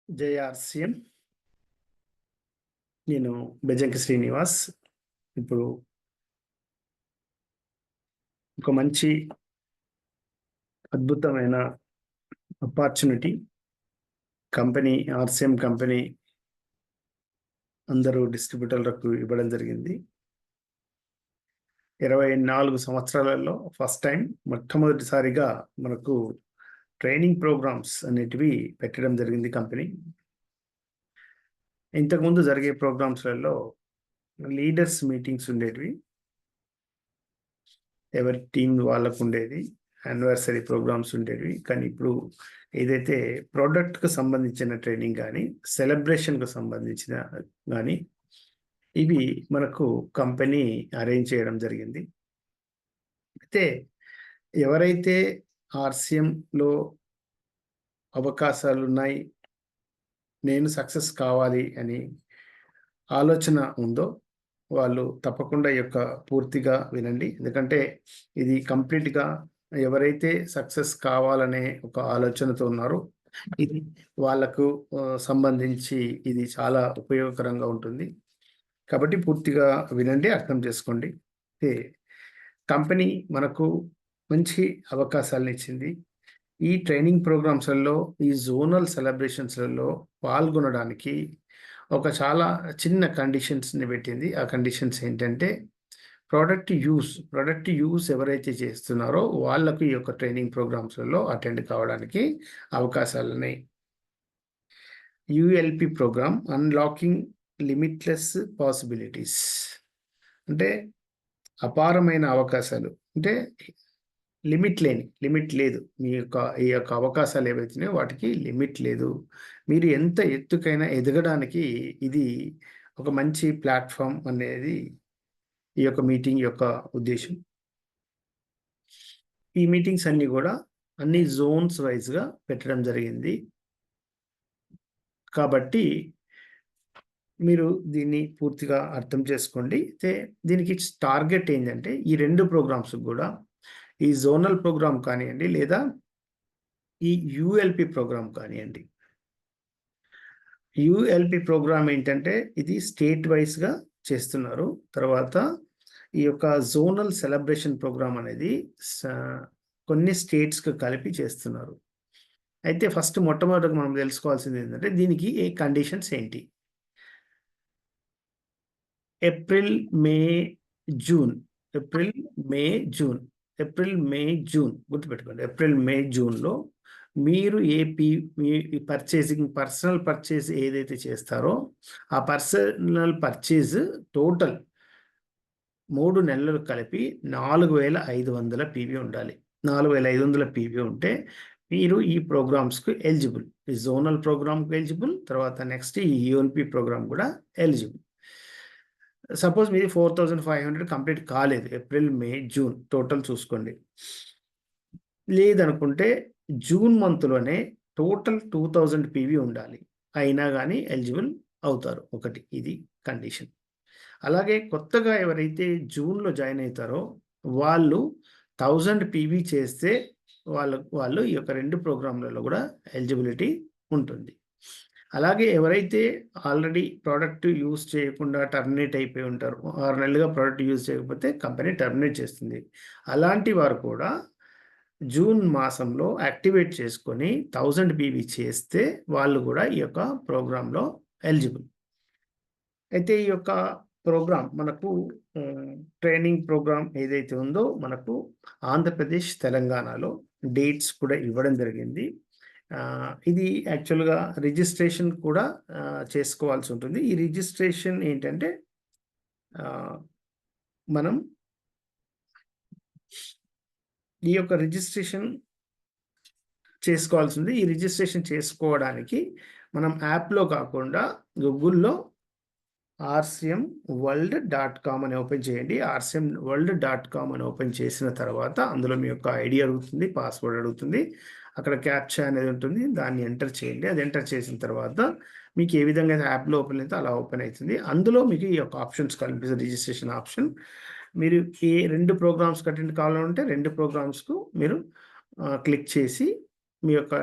JRCM. నేను బెజంకి శ్రీనివాస్. ఇప్పుడు ఒక మంచి అద్భుతమైన అపార్చునిటీ కంపెనీ ఆర్‌సీఎం కంపెనీ అందరూ డిస్ట్రిబ్యూటర్లకు ఇవ్వడం జరిగింది. 24 సంవత్సరాలలో ఫస్ట్ టైం మొట్టమొదటిసారిగా మనకు ట్రైనింగ్ ప్రోగ్రామ్స్ అనేటివి పెట్టడం జరిగింది కంపెనీ. ఇంతకుముందు జరిగే ప్రోగ్రామ్స్‌లలో లీడర్స్ మీటింగ్స్ ఉండేటివి. ఎవరి టీమ్ వాళ్ళకుండేది. యానివర్సరీ ప్రోగ్రామ్స్ ఉండేవి. కానీ ఇప్పుడు ఏదైతే ప్రొడక్ట్‌కు సంబంధించిన ట్రైనింగ్ గానీ, సెలబ్రేషన్‌కు సంబంధించిన గానీ, ఇవి మనకు కంపెనీ అరేంజ్ చేయడం జరిగింది. అయితే ఎవరైతే ఆర్‌సీఎంలో అవకాశాలున్నాయి, నేను సక్సెస్ కావాలి అని ఆలోచన ఉందో, వాళ్ళు తప్పకుండా ఈ యొక్క పూర్తిగా వినండి. ఎందుకంటే ఇది కంప్లీట్‌గా ఎవరైతే సక్సెస్ కావాలనే ఒక ఆలోచనతో ఉన్నారో, ఇది వాళ్ళకు సంబంధించి ఇది చాలా ఉపయోగకరంగా ఉంటుంది. కాబట్టి పూర్తిగా వినండి, అర్థం చేసుకోండి. అయితే కంపెనీ మనకు మంచి అవకాశాలనిచ్చింది. ఈ ట్రైనింగ్ ప్రోగ్రామ్స్‌లలో, ఈ జోనల్ సెలబ్రేషన్స్‌లలో పాల్గొనడానికి ఒక చాలా చిన్న కండిషన్స్‌ని పెట్టింది. ఆ కండిషన్స్ ఏంటంటే ప్రొడక్ట్ యూజ్ ఎవరైతే చేస్తున్నారో వాళ్ళకు ఈ యొక్క ట్రైనింగ్ ప్రోగ్రామ్స్‌లలో అటెండ్ కావడానికి అవకాశాలున్నాయి. యూఎల్‌పి ప్రోగ్రామ్ అన్‌లాకింగ్ లిమిట్‌లెస్ పాసిబిలిటీస్. అంటే అపారమైన అవకాశాలు. అంటే లిమిట్ లేదు. ఈ యొక్క అవకాశాలు ఏవైతున్నాయో వాటికి లిమిట్ లేదు. మీరు ఎంత ఎత్తుకైనా ఎదగడానికి ఇది ఒక మంచి ప్లాట్‌ఫార్మ్ అనేది ఈ యొక్క మీటింగ్ యొక్క ఉద్దేశ్యం. ఈ మీటింగ్స్ అన్నీ గూడా అన్ని జోన్స్ వైస్‌గా పెట్టడం జరిగింది. కాబట్టి మీరు దీన్ని పూర్తిగా అర్థం చేసుకోండి. అయితే దీనికి టార్గెట్ ఏంటంటే ఈ 2 ప్రోగ్రామ్స్‌కి గూడా ఈ జోనల్ ప్రోగ్రామ్ కానియండి, లేదా ఈ యూఎల్‌పి ప్రోగ్రామ్ కానియండి. యూఎల్‌పి ప్రోగ్రామ్ ఏంటంటే ఇది స్టేట్ వైస్‌గా చేస్తున్నారు. తర్వాత ఈ యొక్క జోనల్ సెలబ్రేషన్ ప్రోగ్రామ్ అనేది కొన్ని స్టేట్స్‌కి కలిపి చేస్తున్నారు. అయితే మొట్టమొదటగా మనం తెలుసుకోవాల్సింది ఏంటంటే దీనికి కండిషన్స్ ఏంటి? ఏప్రిల్, మే, జూన్. ఏప్రిల్, మే, జూన్. ఏప్రిల్, మే, జూన్ గుర్తుపెట్టుకోండి. ఏప్రిల్, మే, జూన్‌లో మీరు మీ పర్సనల్ పర్చేజ్ ఏదైతే చేస్తారో, ఆ పర్సనల్ పర్చేజ్ టోటల్ 3 నెలలు కలిపి 4500 పీవీ ఉండాలి. 4500 పీవీ ఉంటే మీరు ఈ ప్రోగ్రామ్స్‌కి ఎలిజిబుల్. ఈ జోనల్ ప్రోగ్రామ్‌కి ఎలిజిబుల్. తర్వాత నెక్స్ట్ ఈ యూఎల్‌పి ప్రోగ్రామ్ కూడా ఎలిజిబుల్. సపోజ్ మీది 4500 కంప్లీట్ కాలేదు. ఏప్రిల్, మే, జూన్ టోటల్ చూసుకోండి. లేదనుకుంటే జూన్ మంత్‌లోనే టోటల్ 2000 పీవీ ఉండాలి. అయినా గాని ఎలిజిబుల్ అవుతారు. ఒకటి ఇది కండిషన్. అలాగే కొత్తగా ఎవరైతే జూన్‌లో జాయిన్ అయితారో వాళ్ళు 1000 పీవీ చేస్తే వాళ్ళు ఈ యొక్క 2 ప్రోగ్రామ్‌లలో కూడా ఎలిజిబిలిటీ ఉంటుంది. అలాగే ఎవరైతే ఆల్రెడీ ప్రొడక్ట్ యూజ్ చేయకుండా టర్మినేట్ అయిపోయి ఉంటారో, 6 నెలలుగా ప్రొడక్ట్ యూజ్ చేయకపోతే కంపెనీ టర్మినేట్ చేస్తుంది. అలాంటి వారు కూడా జూన్ మాసంలో యాక్టివేట్ చేసుకొని 1000 పీవీ చేస్తే వాళ్ళు కూడా ఈ యొక్క ప్రోగ్రామ్‌లో ఎలిజిబుల్. అయితే ఈ యొక్క ప్రోగ్రామ్ మనకు ట్రైనింగ్ ప్రోగ్రామ్ ఏదైతే ఉందో మనకు ఆంధ్రప్రదేశ్, తెలంగాణలో డేట్స్ కూడా ఇవ్వడం జరిగింది. ఇది యాక్చువల్‌గా రిజిస్ట్రేషన్ కూడా చేసుకోవాల్సి ఉంటుంది. ఈ రిజిస్ట్రేషన్ ఏంటంటే మనం ఈ యొక్క రిజిస్ట్రేషన్ చేసుకోవాల్సింది. ఈ రిజిస్ట్రేషన్ చేసుకోవడానికి మనం యాప్‌లో కాకుండా గూగుల్‌లో rcmworld.com అని ఓపెన్ చేయండి. rcmworld.com అని ఓపెన్ చేసిన తర్వాత అందులో మీ యొక్క ఐడీ అడుగుతుంది, పాస్వర్డ్ అడుగుతుంది. అక్కడ క్యాప్చా అనేది ఉంటుంది. దాన్ని ఎంటర్ చేయండి. అది ఎంటర్ చేసిన తర్వాత మీకు ఏ విధంగా అయితే యాప్‌లో ఓపెన్ అయితే అలా ఓపెన్ అయితుంది. అందులో మీకు ఈ యొక్క ఆప్షన్స్ కనిపిస్తుంది. Registration option. మీరు ఏ 2 ప్రోగ్రామ్స్‌కి అటెండ్ కావాలంటే 2 ప్రోగ్రామ్స్‌కు మీరు క్లిక్ చేసి మీ యొక్క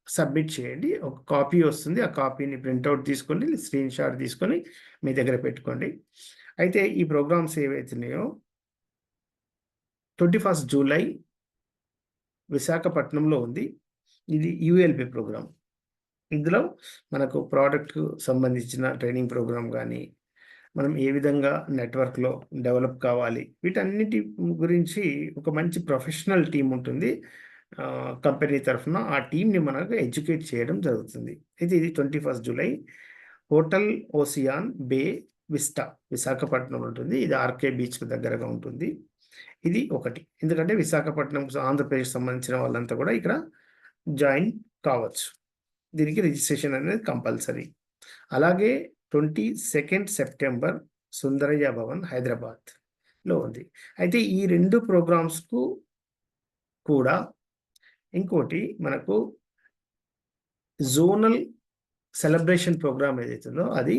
సబ్మిట్ చేయండి. ఒక కాపీ వస్తుంది. ఆ కాపీని ప్రింటౌట్ తీసుకొని, స్క్రీన్‌షాట్ తీసుకొని మీ దగ్గర పెట్టుకోండి. అయితే ఈ ప్రోగ్రామ్స్ ఏవైతున్నాయో 21 జూలై విశాఖపట్నంలో ఉంది. ఇది యూఎల్‌పీ ప్రోగ్రామ్. ఇందులో మనకు ప్రొడక్ట్‌కు సంబంధించిన ట్రైనింగ్ ప్రోగ్రామ్ గానీ, మనం ఏ విధంగా నెట్వర్క్‌లో డెవలప్ కావాలి, వీటన్నిటి గురించి ఒక మంచి ప్రొఫెషనల్ టీమ్ ఉంటుంది. కంపెనీ తరఫున ఆ టీమ్‌ని మనకు ఎడ్యుకేట్ చేయడం జరుగుతుంది. అయితే ఇది 21 జూలై హోటల్ ఓసియాన్ బే విస్టా విశాఖపట్నంలో ఉంటుంది. ఇది ఆర్‌కే బీచ్‌కి దగ్గరగా ఉంటుంది. ఇది ఒకటి. ఎందుకంటే విశాఖపట్నం, ఆంధ్రప్రదేశ్ సంబంధించిన వాళ్ళంతా కూడా ఇక్కడ జాయిన్ కావచ్చు. దీనికి రిజిస్ట్రేషన్ అనేది కంపల్సరీ. అలాగే 22 సెప్టెంబర్ సుందరయ్య భవన్ హైదరాబాద్‌లో ఉంది. అయితే ఈ 2 ప్రోగ్రామ్స్‌కు కూడా ఇంకోటి మనకు జోనల్ సెలబ్రేషన్ ప్రోగ్రామ్ ఏదైతుందో అది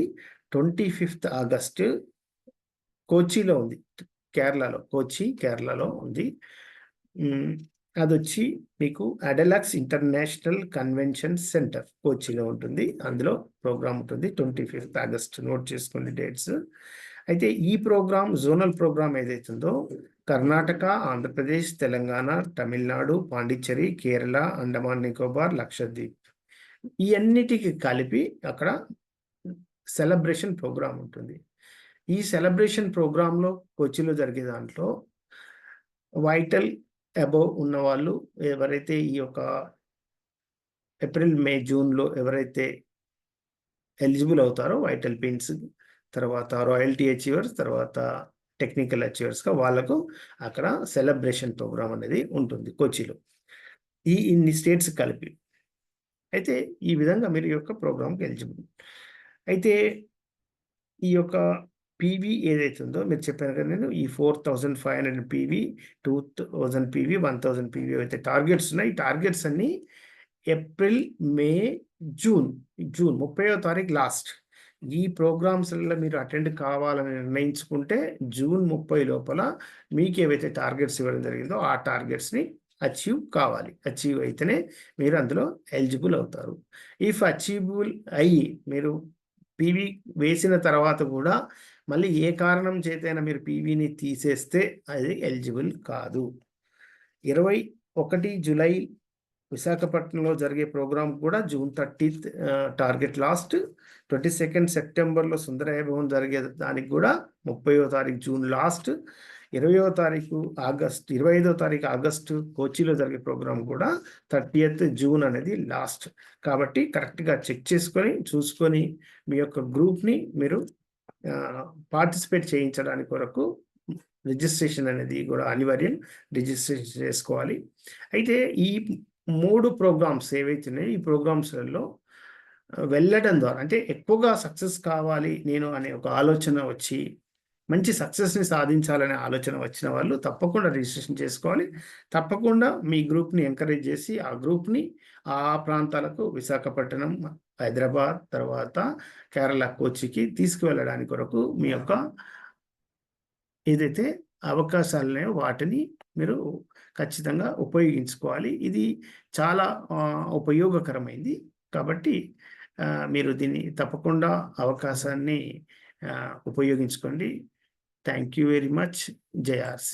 25థ్ ఆగస్ట్ కోచిలో ఉంది. కేరళలో ఉంది. అదొచ్చి మీకు అడెలాక్స్ ఇంటర్నేషనల్ కన్వెన్షన్ సెంటర్ కోచిలో ఉంటుంది. అందులో ప్రోగ్రామ్ ఉంటుంది. 25థ్ ఆగస్ట్ నోట్ చేసుకోండి డేట్స్. అయితే ఈ ప్రోగ్రామ్ జోనల్ ప్రోగ్రామ్ ఏదైతుందో కర్ణాటక, ఆంధ్రప్రదేశ్, తెలంగాణ, తమిళనాడు, పాండిచ్చేరి, కేరళ, అండమాన్ నికోబార్, లక్షద్వీప్ ఈ అన్నిటికి కలిపి అక్కడ సెలబ్రేషన్ ప్రోగ్రామ్ ఉంటుంది. ఈ సెలబ్రేషన్ ప్రోగ్రామ్‌లో కొచ్చిలో జరిగే దాంట్లో వైటల్ అబోవ్ ఉన్నవాళ్ళు ఎవరైతే ఈ యొక్క ఏప్రిల్, మే, జూన్‌లో ఎవరైతే ఎలిజిబుల్ అవుతారో వైటల్ పిన్స్, తర్వాత రాయల్టీ అచీవర్స్, తర్వాత టెక్నికల్ అచీవర్స్‌గా వాళ్ళకు అక్కడ సెలబ్రేషన్ ప్రోగ్రామ్ అనేది ఉంటుంది కొచ్చిలో. ఇన్ని స్టేట్స్ కలిపి. అయితే ఈ విధంగా మీరు ఈ యొక్క ప్రోగ్రామ్‌కి ఎలిజిబుల్. అయితే ఈ యొక్క పీవీ ఏదైతే ఉందో మీరు చెప్పాను కదా నేను ఈ 4500 పీవీ, 2000 పీవీ, 1000 పీవీ అయితే టార్గెట్స్ ఉన్నాయి. ఈ టార్గెట్స్ అన్నీ ఏప్రిల్, మే, జూన్ 30వ తారీఖు లాస్ట్. ఈ ప్రోగ్రామ్స్‌లలో మీరు అటెండ్ కావాలని నిర్ణయించుకుంటే జూన్ 30 లోపల మీకు ఏవైతే టార్గెట్స్ ఇవ్వడం జరిగిందో ఆ టార్గెట్స్‌ని అచీవ్ కావాలి. అచీవ్ అయితేనే మీరు అందులో ఎలిజిబుల్ అవుతారు. ఇఫ్ అచీవబుల్ అయ్యి మీరు పీవీ వేసిన తర్వాత కూడా మళ్ళీ ఏ కారణం చేతైనా మీరు పీవీని తీసేస్తే అది ఎలిజిబుల్ కాదు. 21 జూలై విశాఖపట్నంలో జరిగే ప్రోగ్రామ్ కూడా జూన్ 30థ్ టార్గెట్ లాస్ట్. 22 సెప్టెంబర్‌లో సుందరయ్య భవన్ జరిగే దానికి కూడా 30వ తారీఖు జూన్ లాస్ట్. 25వ తారీఖు ఆగస్టు కోచిలో జరిగే ప్రోగ్రామ్ కూడా 30th జూన్ అనేది లాస్ట్. కాబట్టి కరెక్ట్‌గా చెక్ చేసుకొని, చూసుకొని మీ యొక్క గ్రూప్‌ని మీరు పార్టిసిపేట్ చేయించడానికి కొరకు రిజిస్ట్రేషన్ అనేది కూడా అనివార్యం. రిజిస్ట్రేషన్ చేసుకోవాలి. అయితే ఈ 3 ప్రోగ్రామ్స్ ఏవైతే ఉన్నాయో ఈ ప్రోగ్రామ్స్‌లలో వెళ్ళడం ద్వారా అంటే ఎక్కువగా సక్సెస్ కావాలి నేను అనే ఒక ఆలోచన వచ్చి మంచి సక్సెస్‌ని సాధించాలనే ఆలోచన వచ్చిన వాళ్ళు తప్పకుండా రిజిస్ట్రేషన్ చేసుకోవాలి. తప్పకుండా మీ గ్రూప్‌ని ఎంకరేజ్ చేసి ఆ గ్రూప్‌ని ఆ ప్రాంతాలకు విశాఖపట్నం, హైదరాబాద్, తర్వాత కేరళ, కోచికి తీసుకువెళ్ళడానికి కొరకు మీ యొక్క ఏదైతే అవకాశాలున్నాయో వాటిని మీరు ఖచ్చితంగా ఉపయోగించుకోవాలి. ఇది చాలా ఉపయోగకరమైంది. కాబట్టి మీరు దీన్ని తప్పకుండా అవకాశాన్ని ఉపయోగించుకోండి. Thank you very much. జై ఆర్‌సి.